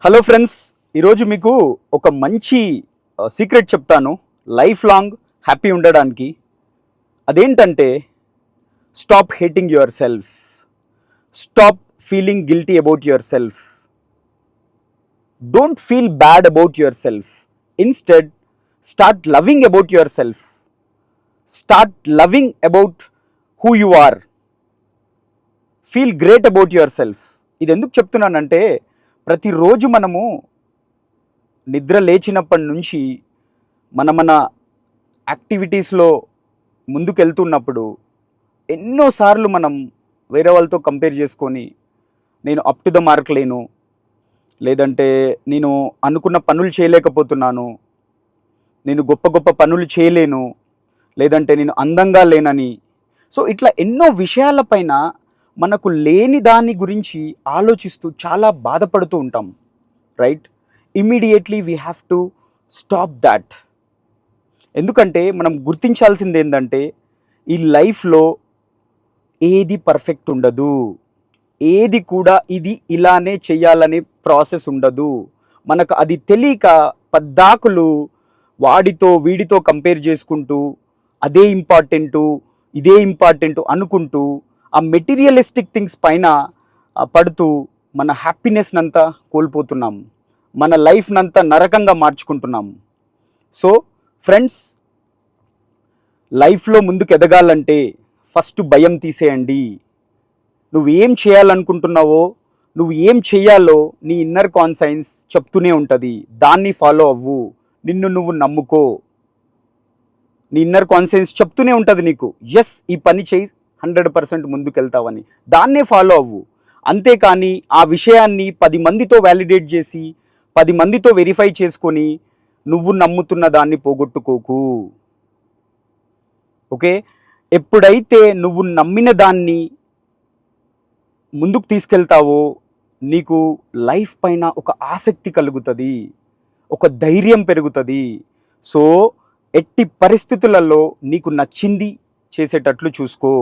Hello friends, ఈరోజు మీకు ఒక మంచి సీక్రెట్ చెప్తాను లైఫ్ లాంగ్ హ్యాపీ ఉండడానికి. అదేంటంటే stop hating yourself, stop feeling guilty about yourself, don't feel bad about yourself. Instead start loving about yourself, start loving about who you are, feel great about yourself. ఇది ఎందుకు చెప్తున్నానంటే ప్రతిరోజు మనము నిద్ర లేచినప్పటి నుంచి మన యాక్టివిటీస్లో ముందుకెళ్తున్నప్పుడు ఎన్నోసార్లు మనం వేరే వాళ్ళతో కంపేర్ చేసుకొని నేను అప్ టు ద మార్క్ లేను, లేదంటే నేను అనుకున్న పనులు చేయలేకపోతున్నాను, నేను గొప్ప గొప్ప పనులు చేయలేను, లేదంటే నేను అందంగా లేనని. సో ఇట్లా ఎన్నో విషయాలపైన మనకు లేని దాని గురించి ఆలోచిస్తూ చాలా బాధపడుతూ ఉంటాం, right? Immediately we have to stop that. ఎందుకంటే మనం గుర్తించాల్సింది ఏంటంటే ఈ లైఫ్లో ఏది పర్ఫెక్ట్ ఉండదు, ఏది కూడా ఇది ఇలానే చేయాలనే ప్రాసెస్ ఉండదు. మనకు అది తెలియక పద్దాకులు వాడితో వీడితో కంపేర్ చేసుకుంటూ అదే ఇంపార్టెంటు ఇదే ఇంపార్టెంటు అనుకుంటూ ఆ మెటీరియలిస్టిక్ థింగ్స్ పైన పడుతూ మన హ్యాపీనెస్నంతా కోల్పోతున్నాం, మన లైఫ్నంతా నరకంగా మార్చుకుంటున్నాం. సో ఫ్రెండ్స్, లైఫ్లో ముందుకు ఎదగాలంటే ఫస్ట్ భయం తీసేయండి. నువ్వు ఏం చేయాలనుకుంటున్నావో, నువ్వు ఏం చేయాలో నీ ఇన్నర్ కాన్సైన్స్ చెప్తూనే ఉంటుంది. దాన్ని ఫాలో అవ్వు, నిన్ను నువ్వు నమ్ముకో. నీ ఇన్నర్ కాన్సైన్స్ చెప్తూనే ఉంటుంది నీకు, ఎస్ ఈ పని చేయి, 100% ముందుకెళ్తావని. దాన్నే ఫాలో అవ్వు. అంతేకాని ఆ విషయాన్ని 10 మందితో వ్యాలిడేట్ చేసి 10 మందితో వెరిఫై చేసుకొని నువ్వు నమ్ముతున్న దాన్ని పోగొట్టుకోకు. ఓకే? ఎప్పుడైతే నువ్వు నమ్మిన దాన్ని ముందుకు తీసుకెళ్తావో నీకు లైఫ్ పైన ఒక ఆసక్తి కలుగుతుంది, ఒక ధైర్యం పెరుగుతుంది. సో ఎట్టి పరిస్థితులలో నీకు నచ్చింది చేసేటట్లు చూసుకో.